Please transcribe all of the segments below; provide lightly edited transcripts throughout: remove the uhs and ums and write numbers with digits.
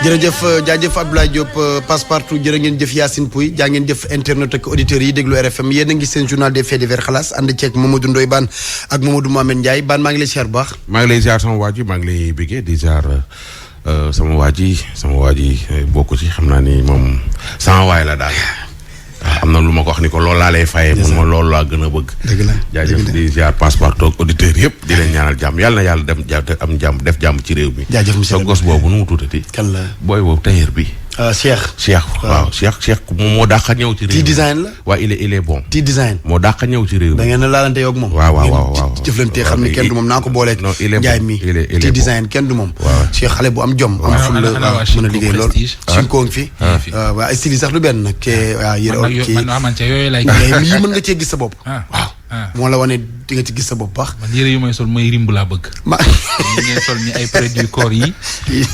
jërëjëf jaajëf Abdoulaye Diop Passepartout jërë ngeen jëf Yacine Pouy jaa ngeen jëf internet ak auditeurs yi déglu RFM yéen a ngi seen journal des faits divers xalaas ànd ceeg Mamadou Ndoye Bane ak Mamadou Mohamed Ndiaye Bane maa ngi lay ziar bu baax. maa ngi lay ziar sama waa ji maa ngi lay bëggee di ziar sama waa ji bokku ci xam naa ni moom sama waay la daal. am na lu ma ko wax ni ko loolu laa lay fayee. mun ma loolu laa gën a bëgg. dëgg la jaajëf di ziar Passepartout ak auditeurs yëpp di leen ñaanal jàmm yàlla na yàlla am jàmm def jàmm ci réew mi. jaajëf monsieur sa gos boobu nu mu tuutati. kan la booy boobu tailleur bi. Cheikh. waaw Cheikh moom moo dàq ñëw ci réew mi. T-design la. waaw il est bon. T-design. moo dàq ñëw ci réew mi. da ngeen a laalante yow ak moom. waaw jëflante xam ne kenn du moom naa ko booleeg. non il est bon Njaay mi T-design kenn du moom. waaw Cheikh xale bu am jom. am ful la mën a liggéey lool. suñ ko ngi fi. waaw ay style sax du benn nag. waaw yére lii mën nga cee gis sa bopp. waaw moo la wane di nga ci gis sa bopp baax. man yére yu may sol mooy rimb laa bëgg. li ngeen sol ni ay produits corps yi.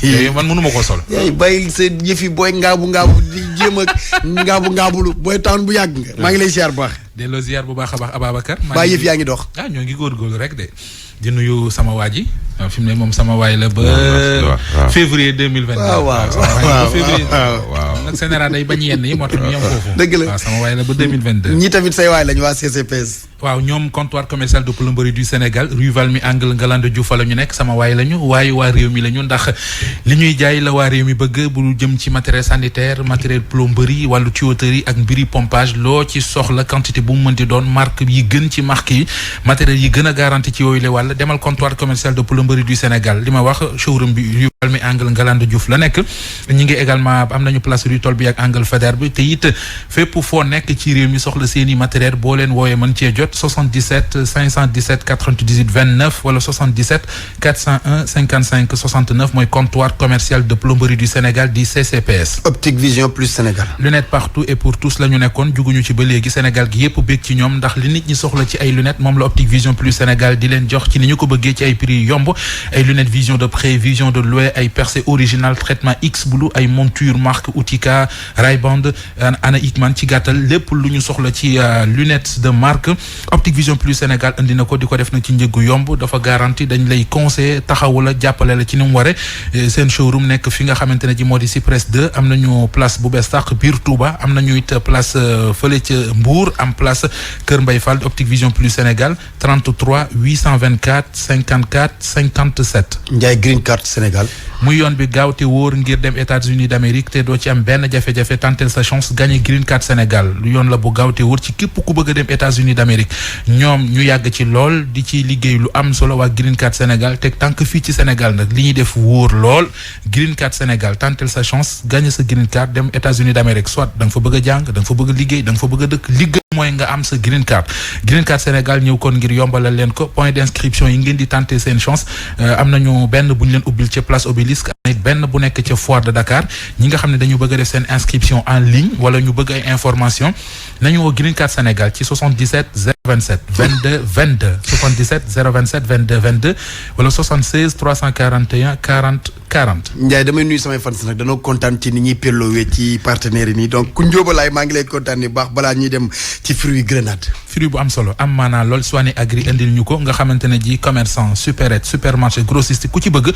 yooyu man mënuma ko sol. yaay bàyyi sa yëf yi booy ngaabu di jéem a ngaabulu booy taan bu yàgg nga. maa ngi lay ziar bu baax. delloo ziar bu baax a baax Ababacar. baa yëf yaa ngi dox. ñoo ngi góorgóorlu rek de. di nuyu sama waa ji fi mu ne moom sama waay la ba février 2022. waaw nag général day bañ yenn yi moo tax ñu yem foofu. dëgg la waaw sama waay la ba 2022. ñii tamit say waay lañu waa CCPS. waaw ñoom comptoir commercial de plomberie du Sénégal rue Valmy angle Ngalandou Diouf la ñu nekk sama waay lañu waaye waa réew mi lañu ndax li ñuy jaay la waa réew mi bëgg bu jëm ci matériel sanitaire matériel plomberie wàllu tuyauterie ak mbiri pompage loo ci soxla quantité bu mu mënti doon marque yi gën ci marque yi matériel yi gën a garanti ci yooyu le wàll demal comptoir commercial de plomberie du Sénégal li ma wax showroom bi rue Valmy angle Ngalandou Diouf la nekk ñi ngi également am nañu place rue Tolbi ak angle Faidherbe bi te it fépp foo nekk ci réew mi soxla seeni matériel boo leen wooyee mën cee jot 77 517 98 29 wala 77 401 55 69 mooy comptoir commercial de plomberie du Sénégal di CCPS. Optique Vision Plus Sénégal. lunettes partout et pour tous la ñu nekkoon juguñu ci ba léegi Sénégal gi yëpp bég ci ñoom ndax li nit ñi soxla ci ay lunettes moom la Optique Vision Plus Sénégal di leen jox ci ni ñu ko bëggee ci ay prix yomb ay lunettes vision de près vision de loin ay percé original traitement X blue ay monture marque Utica Ray-Ban Ana Hickman ci gàttal lépp lu ñu soxla ci lunettes de marque Optique Vision Plus Sénégal indi na ko di ko def nag ci njëggu yomb dafa garanti dañ lay conseiller taxawu la jàppale la ci ni mu waree seen showroom nekk fi nga xamante ne ji moo di Cyprès 2 am nañu place bu bees tàq biir Touba am nañu it place fële ca Mbour am place Kër Mbaye Fall Optique Vision Plus Sénégal 33 824 54 57. Ndiaye Green Card Sénégal. muy yoon bi gaaw te wóor ngir dem États-Unis d'Amérique te doo ci am benn jafe-jafe tantel sa chance gagner Green Card Sénégal lu yoon la bu gaaw te wóor ci képp ku bëgg a dem États-Unis d'Amérique ñoom ñu yàgg ci lool di ci liggéey lu am solo waa Green Card Sénégal teg tànk fii ci Sénégal nag li ñuy def wóor lool Green Card Sénégal tantel sa chance gagner sa Green Card dem États-Unis d'Amérique soit da nga fa bëgg a jàng da nga fa bëgg a liggéey da nga fa bëgg a dëkk liggéey mooy nga am sa Green Card Sénégal ñëw kon ngir yombalal leen ko point d'inscription yi ngeen di tenter seen chance am nañu benn bu ñu leen ubbil ca place Obélisque benn bu nekk ca foire de Dakar ñi nga xam ne dañu bëgg a def seen inscription en ligne wala ñu bëgg ay information nañu woo Green Card Sénégal ci 77 027 22 22 77 027 22 22 wala 76 341 40 40. Ndiaye damay nuyu samay fans nag danoo kontaan ci ni ñuy perloowee ci partenaires yi nii donc ku njóobalaay maa ngi lay kontaan ni baax balaa ñuy dem ci fruit grenade. fruit bu am solo am maanaa lool Soigné Agri indil ñu ko nga xamante ne ji commerçant supérette supermarché grossiste ku ci bëgg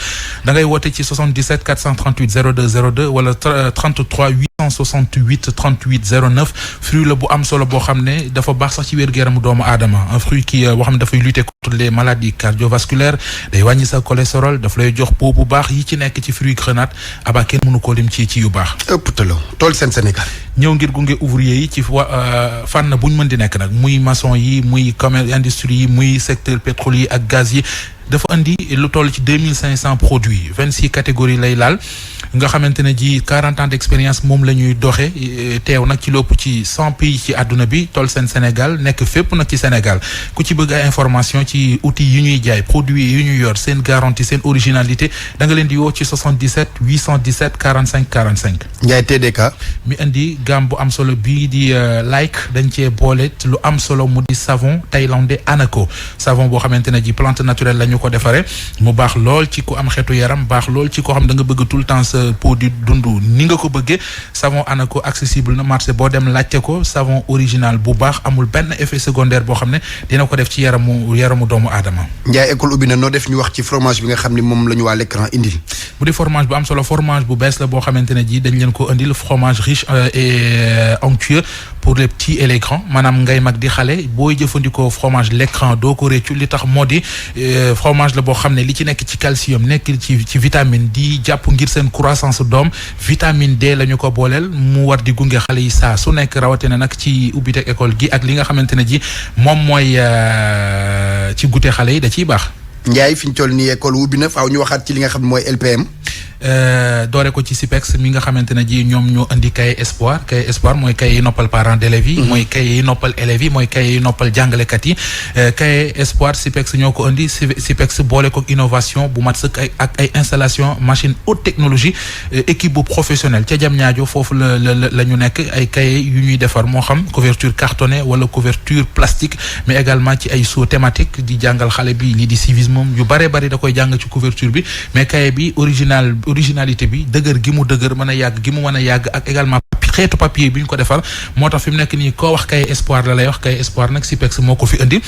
da ngay woote ci 77 438 02 02 wala 33 868 38 09 fruit la bu am solo boo xam ne dafa baax sax ci wér-gu-yaramu doomu aadama un fruit qui boo xam ne dafay lutter contre les maladies cardiovasculaires day wàññi sa cholestérol daf lay jox peau bu baax yi ci nekk ci fruit grenade aba kenn mënu koo lim ci yu baax. ëpp taloo tool seen Sénégal. ñëw ngir gunge ouvrier yi ci fànn bu ñu mën di nekk nag muy maçon yi muy commerce industrie yi muy secteur pétrolier ak gaz yi. dafa andi lu toll ci 2500 produits 26 catégories lay laal nga xamante ne ji 40 ans d'expérience moom la ñuy doxe teew nag ci lopp ci 100 pays ci àdduna bi toll seen Sénégal nekk fépp nag ci Sénégal ku ci bëgg ay information ci outils yi ñuy jaay produits yi ñuy yor seen garantie seen originalité da nga leen di woo ci 77 817 45 45. Ndiaye TDK. mi indi gamme bu am solo bii di like dañ cee boole lu am solo mu di savon thaïlandais Anako savon boo xamante ne ji plante naturelle la ñu ko defaree mu baax lool ci ku am xeetu yaram baax lool ci koo xam da nga bëgg tout le temps sa peau di dund ni nga ko bëggee savon Anaco accessible na marché boo dem laajte ko savon original bu baax amul benn effet secondaire boo xam ne dina ko def ci yaramu doomu aadama. Ndiaye école ubbi na noo def ñu wax ci fromage bi nga xam ne moom la ñu waa l'écran indil. bu dee fromage bu am solo fromage bu bees la boo xamante ne ji dañ leen ko indil fromage riche et onctueux pour les petits et les grands maanaam ngay mag di xale booy jëfandikoo fromage l'écran doo ko réccu li tax moo di fromage la boo xam ne li ci nekk ci calcium nekk ci vitamine di jàpp ngir seen croissance doom vitamine D la ñu ko booleel mu war di gunge xale yi saa su nekk rawatina nag ci ubbiteg école gi ak li nga xamante ne ji moom mooy ci goûter xale yi da ciy baax. Ndiaye fi ñu toll nii école ubbi na faaw ñu waxaat ci li nga xam ne mooy LPM. doore ko ci SIPEX mi nga xamante ne ji ñoom ñoo indi cahier espoir mooy cahier yi noppal parents d'élèves yi mooy cahier yi noppal élèves yi mooy cahier yi noppal jàngalekat yi cahier espoir SIPEX ñoo ko indi SIPEX boole ko innovation bu mat sëkk ak ay installation machine haute technologie équipe bu professionnel ca Diamniadio foofu la ñu nekk ay cahier yu ñuy defar moo xam couverture cartonnée wala couverture plastique mais également ci ay sous thématique di jàngal xale bi lii di civisme yu bare bari da koy jàng ci couverture bi mais cahier bi originalité bi dëgër gi mu dëgër mën a yàgg ak également xeetu papier bi ñu ko defar moo tax fi mu nekk nii koo wax cahier espoir la lay wax cahier espoir nag SIPEX moo ko fi indi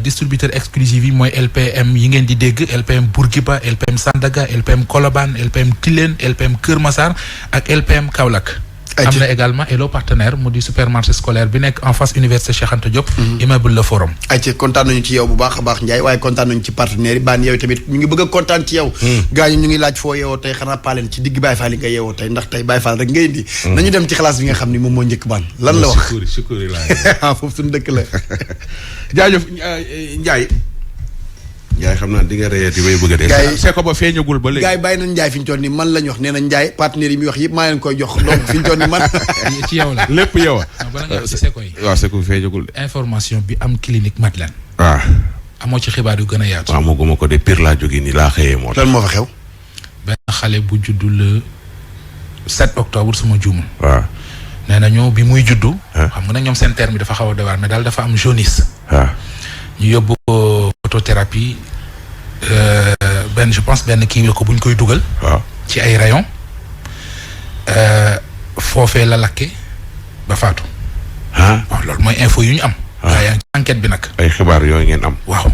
distributeur exclusif yi mooy LPM yi ngeen di dégg LPM Bourguiba LPM Sandaga LPM Colobane LPM Tilène LPM Kër Massar ak LPM Kaolack. am na également Hello partenaire mu di supermarché scolaire bi nekk en face université Cheikh Anta Diop. immeuble Le Forum. ayca kontaan nañu ci yow bu baax a baax Ndiaye waaye kontaan nañu ci partenaire yi baan yow tamit ñu ngi bëgg a kontaan ci yow. gaa ñu ngi laaj foo yeewoo tey xanaa paaleen ci digg Baye Fall yi nga yeewoo tey ndax tey Baye Fall rek ngay indi. nañu dem ci xalaas bi nga xam ni moom moo njëkk baan lan la wax. sukuri laa foofu suñu dëkk la. jaajëf Ndiaye. Ndiaye xam naa di nga reyeeti bay bëgg a dee. gars yi Seko ba feeñagul ba léegi. gars yi bàyyi nañ Ndiaye fi ñu toll nii man lañ wax nee na Ndiaye partenaires yi muy wax yëpp maa leen koy jox donc fi ñu toll nii man. ci yow la lépp yow a. bala nga wax ci Seko yi. waaw Seko feeñagul de. information bi am clinique Madeleine. waaw. amoo ci xibaar yu gën a yaatu. waaw moo guma ko de Pire laa jógee nii laa xëyee moo tax. lan moo fa xew. benn xale bu juddu le 7 octobre sama juumul. waaw. nee nañu bi muy juddu. xam nga nag ñoom seen terme bi dafa xaw a doy waar mais daal dafa am jaunisse. waaw. ñu yóbbu ko photothérapie. benn kii ko buñ koy dugal. waaw ci ay rayon foofee la lakke ba faatu. waaw loolu mooy info yu ñu am. waaw yaa ngi ci enquête bi nag. ay xibaar yooyu ngeen am. waaw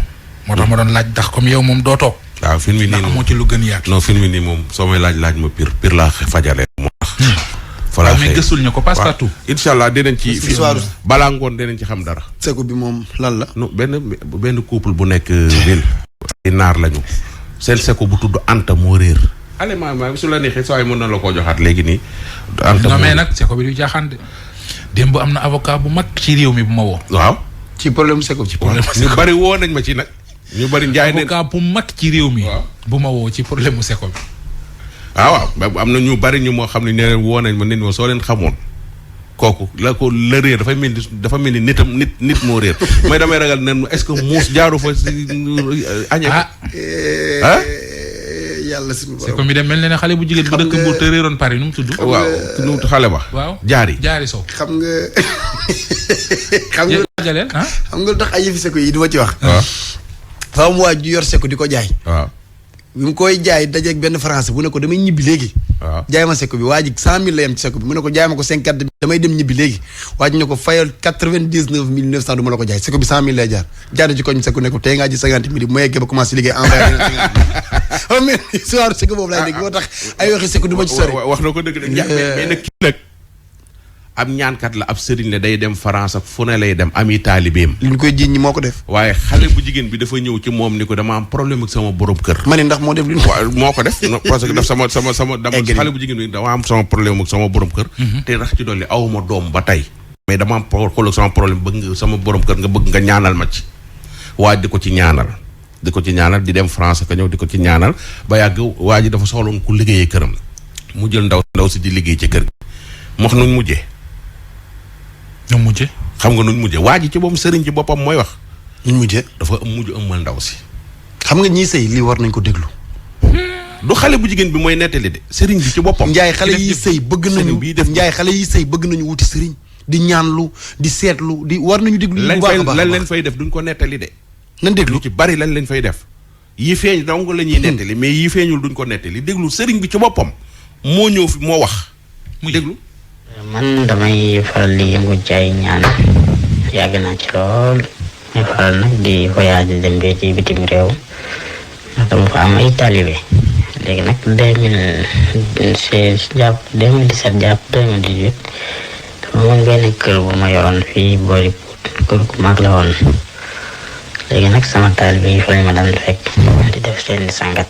moo tax ma doon laaj ndax comme yow moom doo toog. waaw film yi nii ndax amoo ci lu gën yaatu. non film yi nii moom soo may laaj ma Pire laa fajale moo tax. voilà mais gëstul ñu ko passe partout. incha allah dinañ ci. balaa ngoon dinañ ci xam dara. Seko bi moom lan la. non benn couple bu nekk ville. ay naar lañu. seen Seko bu tudd Anta moo réer. allez maa su la neexee saa yi mën na la koo joxaat léegi nii. Anta non mais nag Seko bi du jaaxaan de. démb am na avocat bu mag ci réew mi bu ma woo. waaw. ci problème Seko ci problème ñu bari woo nañ ma ci nag. ñu bari Ndiaye ne avocat bu mag ci réew mi. bu ma woo ci problème mu Seko bi. waaw am na ñu bari ñu moo xam ne nee woo nañ ma nit ma soo leen xamoon kooku la réer dafay mel ni nit moo réer mooy damay ragal nen est-ce que muus jaaru fa si añe yàlla suñu borom. Seko mi dem mel ne xale bu jigéen bu dëkk bu te réeroon Paris nu mu tudd. waaw nu mu xale ba. waaw jaari sow. xam nga lu tax ay yëfi Seko yi du ma ci wax. waaw. faaw mu waaj ju yor Seko di ko jaay. waaw. bi mu koy jaay dajeeg benn français bu ne ko damay ñibbi léegi. waaw jaay ma Seko bi waa ji 100000 la yem ci Seko bi mu ne ko jaay ma ko 50 bi damay dem ñibbi léegi waa ji ne ko fayal 99900 du ma la ko jaay Seko bi 100000 lay jaar ci koñ Seko ne ko tey ngaa ji 50000 bu ma yeggee ba commencé liggéey envoyé na 50 mais soir Seko boobu laay dégg moo tax ay waxi Seko du ma ci sori. wax na ko dëgg de mais nag kii nag ab ñaankat la ab sëriñ la day dem France ak fu ne lay dem ami taalibeem. li ñu koy jiiñ ñi moo ko def. waaye xale bu jigéen bi dafa ñëw ci moom ni ko dama am problème ak sama borom kër. ma ne ndax moo def li moo ko def parce que daf sama xale bu jigéen bi dama am sama problème ak sama borom kër. te rax ci dolli awuma doom ba tey. mais dama am xool ak sama problème bëgg nga sama borom kër nga bëgg nga ñaanal ma ci. waa di ko ci ñaanal di dem France ka ñëw di ko ci ñaanal ba yàgg waa ji dafa soxloon ku liggéeyee këram mu jël ndaw si di liggéey ci kër gi wax nuñ mujjee. xam nga nuñ mujjee waa ji ci boobu sëriñ ci boppam mooy wax. nuñ mujjee dafa ëmmal ndaw si. xam nga ñii sëy lii war nañ ko déglu. du xale bu jigéen bi mooy nettali de sëriñ bi ci boppam. Njaay xale yi sëy bëgg nañu wuti sëriñ di ñaanlu di seetlu di war nañu déglu. bu baax a baax lan leen fay def duñ ko nettali de. nan déglu ci bari lan leen fay def yi feeñ donc la ñuy nettali mais yi feeñul duñ ko nettali déglu sëriñ bi ci boppam moo ñëw fi moo wax muy déglu. man damay faral di yëngu ci ay ñaan yàgg naa ci lool may faral nag di voyage dem ba ci bitim réew ndax dama fa am ay taalibe léegi nag 2016 jàpp 2017 jàpp 2018 dama moom benn kër bu ma yoroon fii boori kër gu mag la woon léegi nag sama taalibe yi fa lañ ma daan fekk di def seen sangat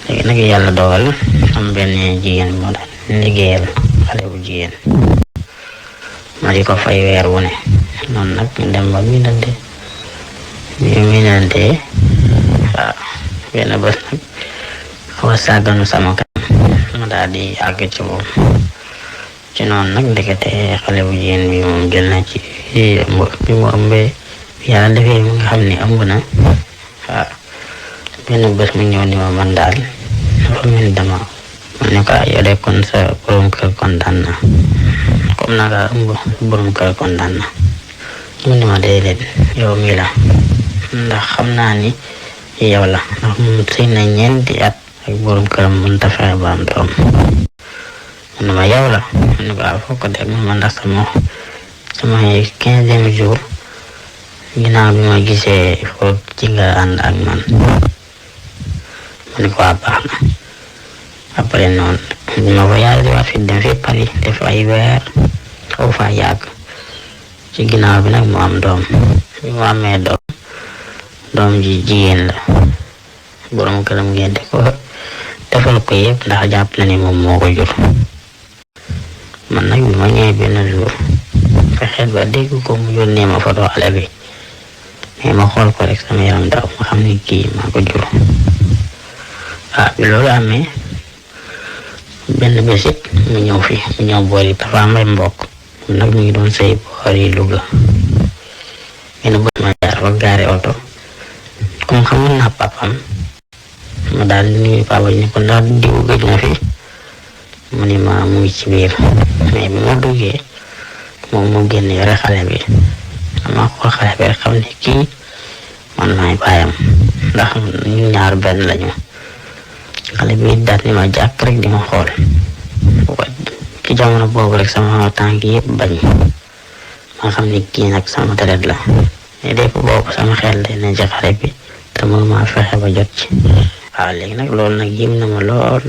léegi nag yàlla dogal am benn jigéen moo daan liggéeyal xale bu jigéen ma di ko fay weer wu ne noonu nag ñu dem ba miinante waaw benn bés nag xaw a sàgganu sama kanam ma daal di àgg ci moom ci noonu nag ndekete xale bu jigéen bi moom jël na ci bi mu ëmbee yàlla defee mu nga xam ni ëmb na waaw benn bés mu ñëw ni ma man daal dafa mel ni dama ma ne ko yow de kon sa borom kër kontaan na comme naka ëmb borom kër kontaan na mu ne ma déedéet yow mii la ndax xam naa ni yow la ndax mu sëy na ñeenti at ak borom këram mënut a fexe ba am doom mu ne ma yow la mu ne ko foo ko dégg ma ndax sama 15e jour ginnaaw bi ma gisee foog ci nga ànd ak man ma ne ko baax na après noonu ma voyage waa fi dem fi Paris def ay weer xaw fa yàgg ci ginnaaw bi nag mu am doom bi mu amee doom ji jigéen la borom këram ngeen di ko defal ko yëpp ndax jàpp na ni moom moo ko jur man nag bi ma ñëwee benn jour fexeel ba dégg ko mu yónnee ma photo xale bi mais ma xool ko rek sama yaram daw ma xam ne kii maa ko jur bi loolu amee benn bés it mu ñëw fi mu ñëw boori dafa am ay mbokk nag mu ngi doon sëy boori Louga benn bés ma jaar fa gaare oto comme xamoon naa papam ma daal di nuyu papa ni ko ndax diw gëj na fi mu ni ma mu ngi ci biir mais bi ma duggee moom mu génn yore xale bi dama xool xale bi rek xam ne kii man maay baayam ndax ñu ñaar benn lañu xale bi daal ni ma jàkk rek di ma xool ci jamono boobu rek sama tànk yëpp bañ ma xam ne kii nag sama deret la mais dépp boobu sama xel day ne ci xale bi te mënu maa fexe ba jot ci waaw léegi nag loolu nag yim na ma lool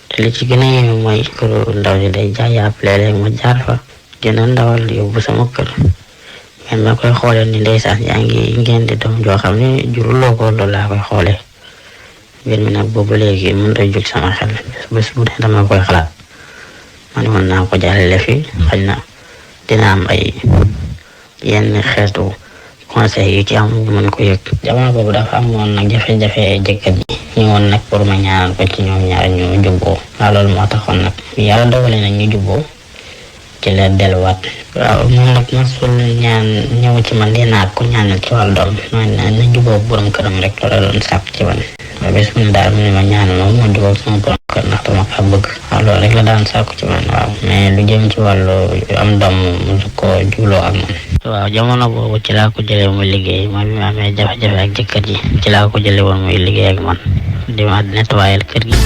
te li ci gën a yéeme mooy këru ndaw si day jaay yàpp léeg-léeg ma jaar fa jënd ndawal yóbbu sama kër mais ma koy xoolee ni ndeysaan yaa ngi ngeen di doom joo xam ne juruloo ko loolu laa koy xoolee mbir mi nag boobu léegi mën day jóg sama xel bés bu ne dama koy xalaat ma ne mën naa ko jàllale fi xëy na dina am ay yenn xeetu conseil yu ci am mën ko yëg jamono boobu dafa amoon nag jafe-jafe jëkkër ji ñëwoon nag pour ma ñaanal ko ci ñoom ñaar ñu jubboo waaw loolu moo taxoon nag yàlla dogale nag ñu jubboo ci la delluwaat waaw moom nag masul ñaan ñëw ci man di naat ko ñaanal ci wàllu doom na jubboo borom këram rek loolu doon sàkk ci man waaw bés mu ne daal mu ne ma ñaanal moom ma jubboo sama borom kër ndax dama kaa bëgg waaw loolu rek la daan sàkku ci man waaw mais lu jëm ci wàllu am doom musu ko jubloo ak man waaw jamono boobu ci laa ko jëlee muy liggéey man mi amee jafe-jafe ak jëkkër ji ci laa ko jëlee woon muy liggéey ak man di ma nettoyal kër gi.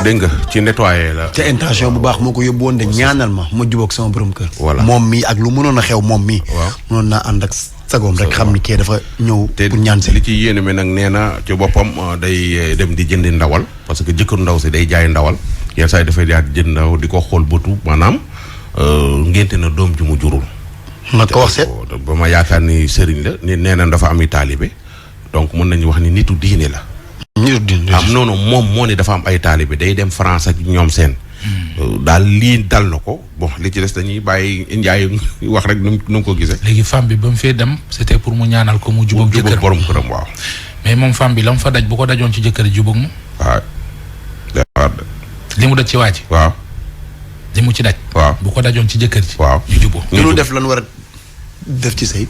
dégg nga ci nettoyer la. te intention bu baax moo ko yóbbu woon de ñaanal ma jubóog sama borom kër. voilà moom mii ak lu mënoon a xew moom mii. waaw mënoon naa ànd ak sagoom rek xam ni kii dafa ñëw. pour ñaan si li ci yéene mi nag nee na ci boppam day dem di jëndi ndawal parce que jëkkër ndaw si day jaay ndawal. yenn saa yi dafay daal jënd ndaw di ko xool bëtu maanaam ngénte na doom ju mu jurul. ma ko wax seet ba ma yaakaar ni sëriñ la ni nee na dafa am i taalibe donc mën nañu wax ni nitu diine la. nitu diine am noonu moom moo ne dafa am ay taalibe day dem France ak ñoom seen. daal lii dal na ko bon li ci des dañuy bàyyi njaay wax rek nu mu ko gisee. léegi femme bi ba mu fee dem c'était pour mu ñaanal ko mu jubóog jëkkër borom këram waaw. mais moom femme bi la mu fa daj bu ko dajoon ci jëkkër jubóog mu. waaw. li mu daj ci waa ji. waaw. li mu ci daj. waaw bu ko dajoon ci jëkkër ji. waaw ñu jubóo. ñu def lan war a def ci sëy.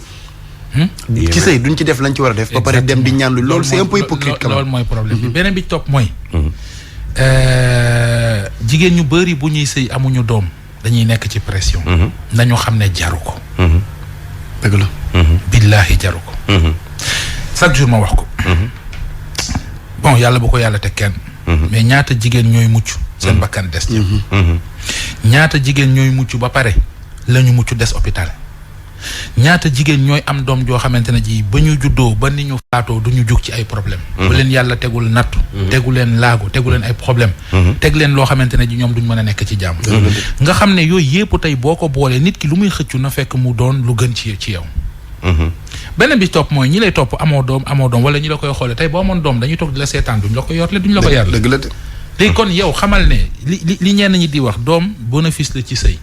ci sëy duñ ci def lañ ci war a def. ba pare dem di ñaan lu loolu c'est un peu hypocrite. loolu mooy problème bi beneen bi topp mooy. jigéen ñu bëri bu ñuy sëy amuñu doom dañuy nekk ci pression. nañu xam ne jaru ko. dëgg la. billaahi jaru ko. chaque jour ma wax ko. bon yàlla bu ko yàlla teg kenn. mais ñaata jigéen ñooy mucc. seen bakkan des. ñaata jigéen ñooy mucc ba pare la ñu mucc des hôpital. ñaata jigéen ñooy am doom joo xamante ne ji ba ñu juddoo ba ni ñu faatoo du ñu jug ci ay problème bu leen yàlla tegul nattu. tegu leen laago tegu leen ay problème teg leen loo xamante ne ji ñoom duñ mën a nekk ci jàmm. nga xam ne yooyu yëpp tey boo ko boolee nit ki lu muy xëccu na fekk mu doon lu gën ci yow. beneen bi topp mooy ñi lay topp amoo doom wala ñi la koy xoole tey boo amoon doom dañuy toog di la seetaan duñ la ko yorle duñ la ko yarle. dëgg la de. léegi kon yow xamal ne li ñenn ñi di wax doom bénéfice la ci sëy.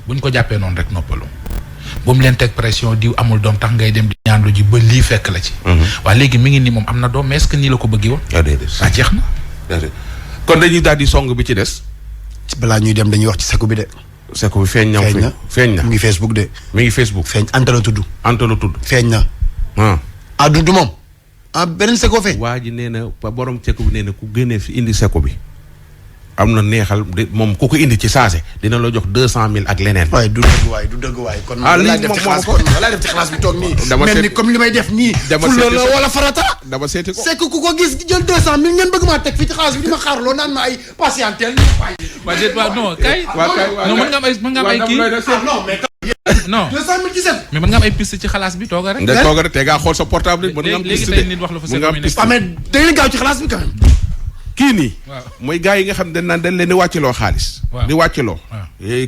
buñ ko jàppee noonu rek noppalu. bu mu leen teg pression diw amul doom tax ngay dem di ñaanlu ji ba lii fekk la ci. waaw léegi mi ngi ni moom am na doom mais est-ce que nii la ko bëggee woon. jeex na. kon dañuy daal di song bi ci des. balaa ñuy dem dañuy wax ci seku bi de. seku bi feeñ na mu ngi Facebook de. mi ngi Facebook. feeñ Anta la tudd. feeñ na. du moom. beneen seko feeñ. waa ji nee na borom seku bi nee na ku génnee fi indi seku bi. am na neexal moom ku ko indi ci saase dina la jox 200,000 ak leneen. waaye du dëgg waay kon. lii moom wala def ci xalaas bi toog nii. mel ni comme li may def nii. fulla la wala farata. dama seeti ko c'est que ku ko gis jël 200,000 ngeen bëgg maa teg fii ci xalaas bi di ma xaarloo naan ma ay patientèle. non kay. non mën nga am ay kii. non mais. non 200,000 ci set. mais mën nga am ay piste ci xalaas bi tooga rek. nga tooga rek te ngaa xool sa portable bi. mën nga am piste léegi tey nit wax la fa sa mais da ngeen gaaw ci xalaas bi quand même. kii nii. mooy gars yi nga xam ne dañ leen di wàcceloo xaalis. di wàcceloo.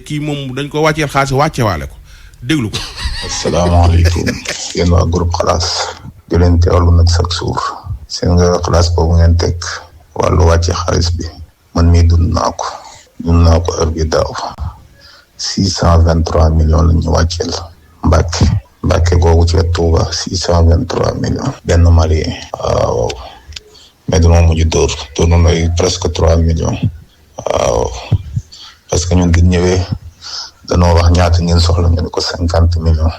kii moom dañ ko wàcceel xaalis wàccewaale ko déglu ko. asalaamaaleykum yéen waa groupe xalaas. di leen teewlu nag chaque jour. seen nga xalaas boobu ngeen teg wàllu wàcce xaalis bi. man mii dund naa ko heure bi daaw. 623 millions lañ ñu wàcceel. Mbàkke googu ci Touba 623 millions. benn malien. waaw. mais dama mujj dóor noonu ay presque 3 millions. waaw parce que ñun di ñëwee danoo wax ñaata ngeen soxla ñu ne ko 50 millions.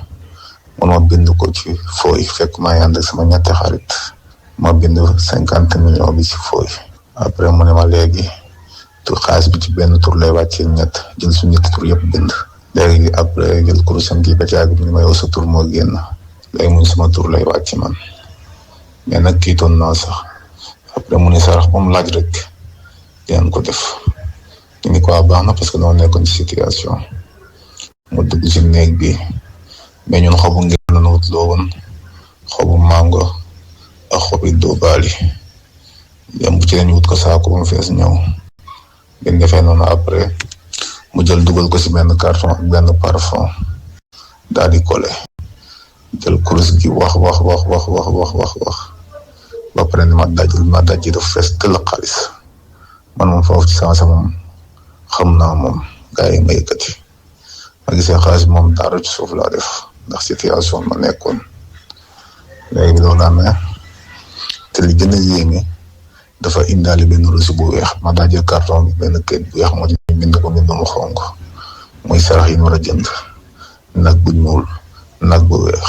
ma bind ko ci fooy fekk maa ngi ànd ak sama ñetti xarit ma bind 50 millions bi ci fooy. après mu ne ma léegi tur xaalis bi ci benn tur lay wàccee ñett jël suñu ñetti tur yëpp bind. léegi après jël kurusam kii ba caag bi ni ma yow sa tur moo génn léegi mun sama tur lay wàcc man mais nag kiitoon naa sax. après mu ne sarax moom laaj rek dinañ ko def ñu ni ko baax na parce que noonu nekkoon ci situation mu dugg ci néeg bi mais ñun xobu ngeen la wut loo woon xobu mango ak xobi dóobaali dem bu ci lañ wut ko saako ba mu fees ñëw biñ defee noonu après mu jël dugal ko ci benn carton ak benn parfum daal di collé jël kurus gi wax ba pare ni ma daj dafa fees tëll xaalis man moom foofu ci sama moom xam naa moom gars yi ma yëkkati ma gisee xaalis moom daara ci suuf laa def ndax situation ma nekkoon léegi bi loolu amee te li gën a yéeme dafa indaale benn reçu bu weex ma daa jël carton bi benn kayit bu weex moo ci bind ko bind mu xonk muy sarax yi ñu war a jënd nag bu ñuul nag bu weex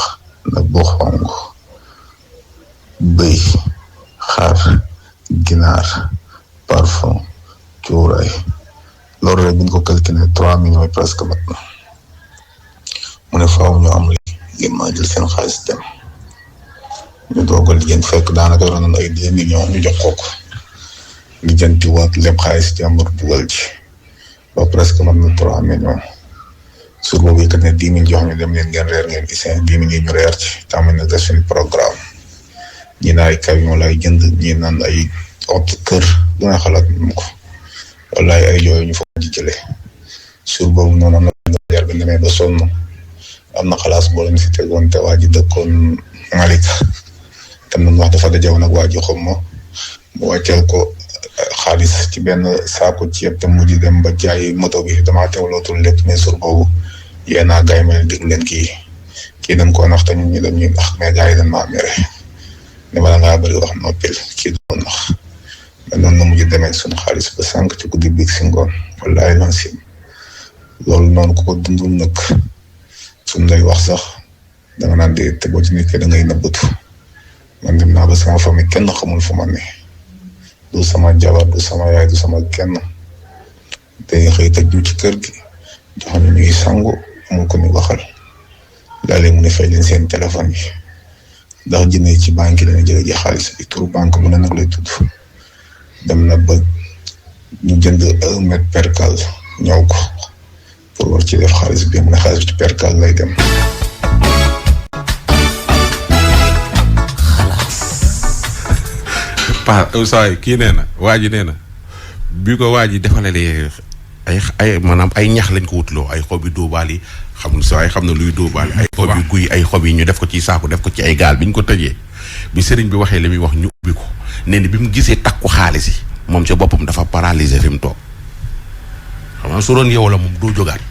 nag bu xonk bëy xaar ginaar parfum cuuraay loolu rek biñ ko calculé 3 millions presque mat na mu ne faaw ñu am li ngeen maa jël seen xaalis dem ñu doog a liggéey fekk daanaka yoroon nañ ay 2 millions ñu jox ko lijjanti waat lépp xaalis jàmbur dugal ci ba presque mat na 3 millions sur boobu yëkkat ne 10 000 jox ñu dem leen ngeen reer ngeen gis 10 000 yi ñu reer ci tamit nag def suñu programme ñi naan ay camion lay jënd ñi naan ay ot kër dina xalaat mu ko wallaay ay yooyu ñu fa di jëlee sur boobu noonu am na jar bi demee ba sonn am na xalaas boo leen fi tegoon te waa ji dëkkoon Malika tam nañ wax dafa dajewoon ak waa ji xam ma mu wàcceel ko xaalis ci benn saako ceeb te mujj dem ba jaay moto bi damaa teewlootul lépp mais sur boobu yéen a gars yi ma leen déglu leen kii dañ koo nax te ñun ñu dem ñuy nax mais gars yi dañ maa mere ne ma la ngaa bëri wax noppil kii doon nax mais noonu la mujj demee suñu xaalis ba sànq ci guddi biig si ngoon wallaay lansim loolu noonu ku ko dundul nag suñ lay wax sax danga naan de te boo ci nekkee da ngay nëbbatu man dem naa ba sama famille kenn xamul fu ma ne du sama jabar du sama yaay du sama kenn day xëy tëj ñu ci kër gi jox ñu ñuy sangu amul ko ni waxal léeg-léeg mu ne fay leen seen téléphone yi ndax jëndee ci banque yi dana jëlee ji xaalis bi turu banque bu ne nag lay tudd dem na ba ñu jënd 1 mètre percal ñëw ko pour war ci def xaalis bi mu ne xaalis bi ci percal lay dem. saa kii nee na waa ji nee na bi ko waa ji defalalee ay maanaam ay ñax lañ ko wutloo ay xob yu dóobaal yi xam na luy dóobaal ay xob yu guy ay xob yi ñu def ko ci saako def ko ci ay gaal bi ñu ko tëjee bi sëriñ bi waxee li muy wax ñu ubbi ko nee na bi mu gisee takku xaalis yi moom ca boppam dafa paralysé fi mu toog xam nga su doon yow la moom doo jógaat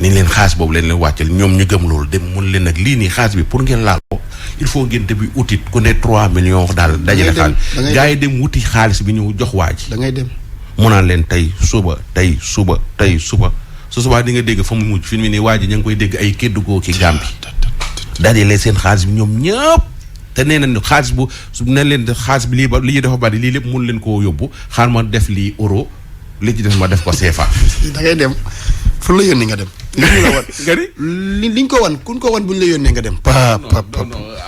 ni leen xaalis boobu leen wàccal ñoom ñu gëm loolu dem mun leen nag lii nii xaalis bi pour ngeen laal ko il faut ngeen début utit ku ne 3 millions daal dajale xaalis gars yi dem wuti xaalis bi ñu jox waa ji da ngay dem mu naan leen tey suba su subaa di nga dégg fa mu mujj fi mu ne waa ji ña ngi koy dégg ay Kédougou ki Gambie dajale seen xaalis bi ñoom ñëpp te nee nañ xaalis bu su ne leen xaalis bi lii dafa bari lii lépp mun leen koo yóbbu xaar ma def lii euro li ci def ma def ko CFA. da ngay dem fu la yónnee nga dem. li ñu la wan nga ni liñ ko wan kuñ ko wan buñ la yónnee nga dem.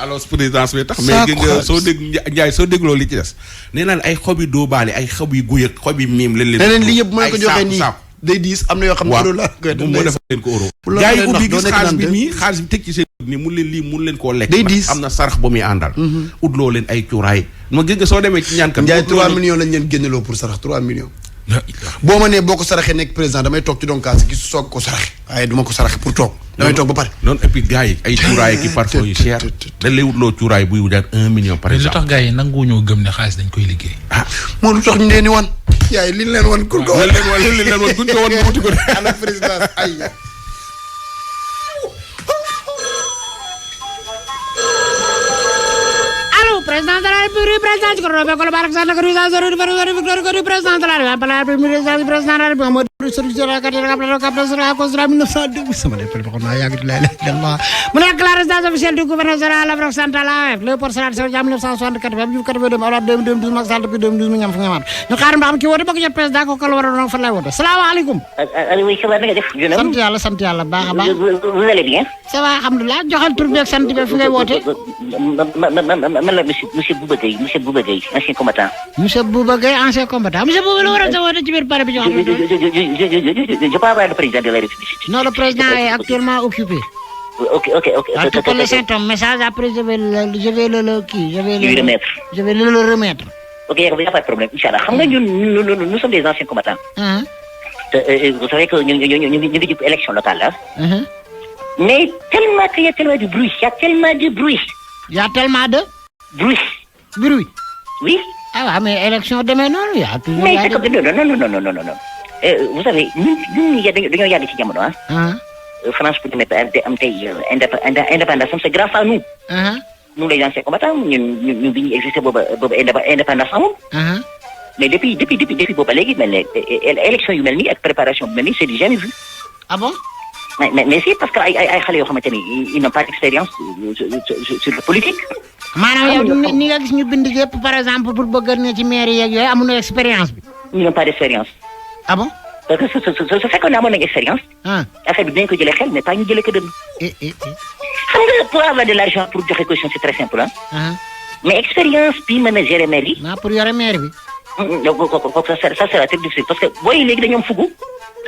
alors présidence bi tax. mais gis nga soo dégg Ndiaye soo dégloo li ci des. nee naa ay xob yu dóobaale ay xob yu guy ak xob yu miim leen leneen li yëpp mën ko joxee nii day diis am na yoo xam ne euro la koy def moo def leen ko euro. gars yi ubbi gis xaalis bi nii xaalis bi teg ci seen ni mun leen lii mun leen koo lekk. day diis am na sarax ba muy àndal. utloo leen ay cuuraay. ma gis nga soo demee ci ñaan kan. Ndiaye 3 millions lañ leen génneloo pour sarax 3 millions. boo ma nee boo ko saraxee nekk président damay toog ci donkaas gis soog ko saraxe waaye duma ko saraxe pour toog damay toog ba pare noonu et puis gars yi ay cuuraay ki parfum yu cher dañ lay wutloo cuuraay buy wujaat 1 million par exemple. lu tax gars yi nanguwuñoo gëm ne xaalis dañ koy liggéey. moom lu tax ñu leen di wan yaay liñ leen wan kun ko wan liñ leen wan kun ko wan nga wuti ko ana président ay président de la République président ci ko robe ko barak sa ko président de la République président de la République président de la République mo service de la carte de la 1902 sama def ko na yag la ilaha mu nek la résidence officielle du gouverneur général de l'Afrique centrale le port Sénégal so jam 1964 ba ju 82 ala 2012 Macky Sall depuis 2012 mu ñam fa ñamat ñu xaar ba xam ki wote ba ko jot président ko kala wara fa lay wote assalamu alaykum oui ça va nga def sant yalla baaxa baax vous allez bien ça va alhamdoulilah joxal tur bi ak sant bi fi ngay wote man la monsieur Bouba Gueye ancien combattant. Monsieur Bouba Gueye ancien combattant monsieur Bouba la war a tawoon ci biir pare bi jox je peux avoir le président de la République. Non, le président est actuellement occupé. Ok. En tout cas, laissez ton message, après je vais le remettre. Ok, il n'y a pas de problème, Inch'Allah. Nous sommes des anciens combattants. Vous savez que nous avons une élection locale là. Mais tellement qu'il y a tellement de bruit, Il y a tellement de bruit. Oui. Ah, mais élection demain, non, il y a toujours... Mais c'est comme... Non. Vous savez, nous y a des jamono, hein. France pour mettre indépendance, c'est grâce à nous. Nous les anciens combattants, nous venons exister pour indépendance en nous. Mais depuis Boba Légui, l'élection humaine et la préparation humaine, c'est déjà vu. Ah bon? Mais c'est parce qu'ils n'ont pas d'expérience sur la politique. Maanaam yow ni nga gis ñu bind yépp par exemple pour bëgg na ci maire yeeg yooyu amuñu expérience bi. Ils n'ont pas d'expérience. Ah bon? Parce que ce fait qu'on a mon expérience. Affaire bi dañ ko jëlee xel mais pas ñu jëlee ko dënn. Xam nga pour avoir de l'argent pour joxe caution c'est très simple hein. Mais expérience bi mën a gérer maire yi. Pour yore maire bi. Ça sera très difficile parce que booy léegi dañoo fugu.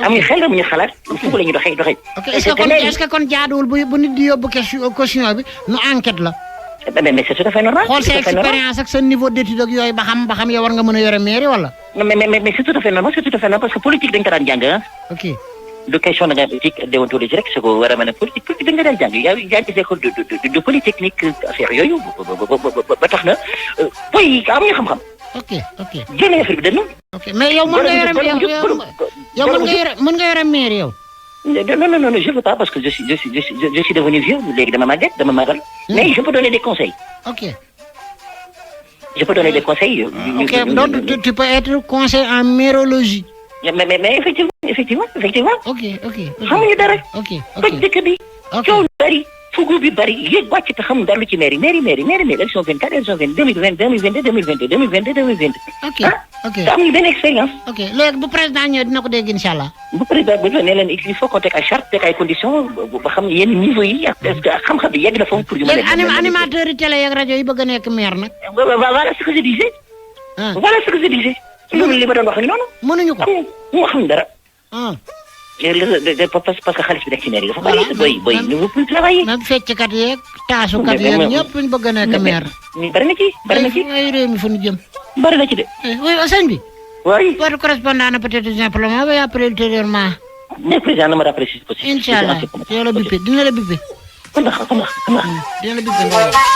amuñu xel amuñu xalaat fugu la ñu doxee. Ok est-ce que kon jaaduwul bu nit di yóbbu caution bi nu enquête la. Mais c'est tout à fait normal. xool sa expérience ak sa niveau d'étude ak yooyu ba xam yow war nga mën a yore mairie wala. mais c'est tout à fait normal parce que politique dañ ko daan jàng. Ok. du question da nga éthique déontologie rek c'est ko war a mën a politique dañ ko daan jàng yaa ngi des écoles de polytechnique affaire yooyu ba tax na booy amuñu xam-xam. Ok. génne affaire bi dënnu. Ok mais yow mën nga yore mairie yow. Non, je veux pas parce que je suis devenu vieux, léegi dama màgget dama magal. Mais je peux donner des conseils. Ok. Je peux donner des conseils. Ok, donc tu peux être conseiller en mérologie. Mais effectivement. Ok. xamuñu dara. Ok. toj dëkk bi. coow lu bari fugu bi bari yéeg wàcc te xamul dara lu ci mairie élection 24 élection 2020 2022 2022 2022 2022. ok te amuñu benn expérience. ok léegi bu président ñëwee dina ko dégg incha allah. bu président bi ne leen il faut qu'on teg ay charte teg ay conditions ba xam yenn niveau yi ak xam-xam bi yegg na foofu pour ñu mën a. léegi animateurs yi télé yeeg rajo yi bëgg a nekk maire nag. voilà ce que je disais. voilà ce que je disais. loolu li ma doon wax ni noonu. mënuñu ko mu xam dara. parce que xaalis bi nekk ci maire yi dafa bari. boy ne veut plus travailler. même fecckat yeeg taasukat yeeg ñëpp ñu bëgg a nekk maire. bari na ci. ay réew mi fu ñu jëm. bari na ci de. oui sëñ bi. oui. votre correspondant na peut-être simplement mais après ultérieurement. mais président na ma rappelé si possible. incha allah dina la bippe. kon ndax dina la bippe.